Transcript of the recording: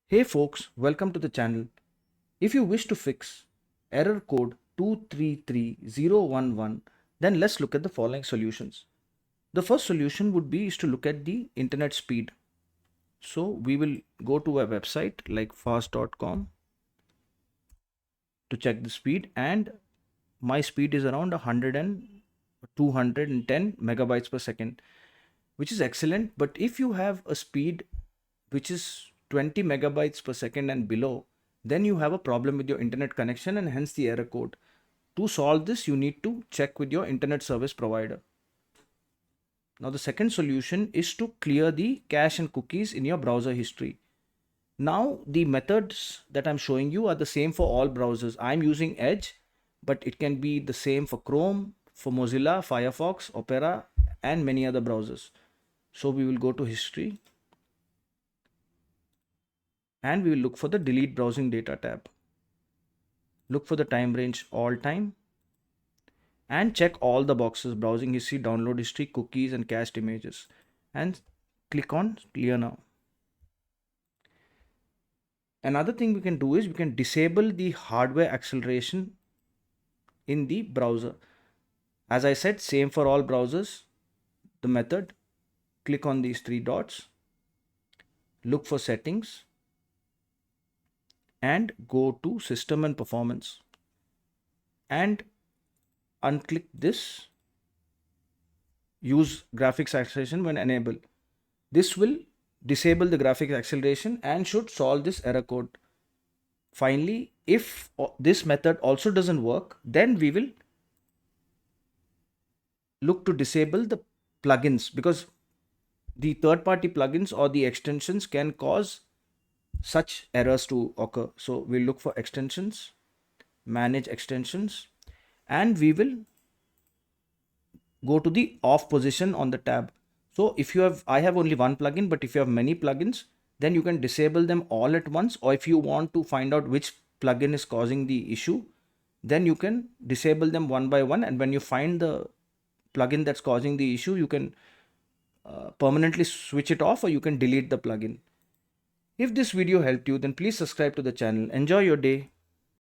Hey folks, welcome to the channel. If you wish to fix error code 233011, then let's look at the following solutions. The first solution would be is to look at the internet speed. So we will go to a website like fast.com to check the speed, and my speed is around 100 and 210 megabytes per second, which is excellent. But if you have a speed which is 20 megabytes per second and below, then you have a problem with your internet connection and hence the error code. To solve this, you need to check with your internet service provider. Now, the second solution is to clear the cache and cookies in your browser history. Now, the methods that I'm showing you are the same for all browsers. I'm using Edge, but it can be the same for Chrome, for Mozilla, Firefox, Opera, and many other browsers. So we will go to history and we will look for the delete browsing data tab. Look for the time range all time and check all the boxes: browsing history, download history, cookies, and cached images, and click on clear now. Another thing we can do is we can disable the hardware acceleration in the browser. As I said, same for all browsers. The method: click on these three dots, look for settings, and go to system and performance, and unclick this use graphics acceleration when enabled. This will disable the graphics acceleration and should solve this error code. Finally, if this method also doesn't work, then we will look to disable the plugins, because the third party plugins or the extensions can cause such errors to occur. So we'll look for extensions, manage extensions, and we will go to the off position on the tab. So if you have, I have only one plugin, but if you have many plugins, then you can disable them all at once. Or if you want to find out which plugin is causing the issue, then you can disable them one by one. And when you find the plugin that's causing the issue, you can permanently switch it off, or you can delete the plugin. If this video helped you, then please subscribe to the channel. Enjoy your day.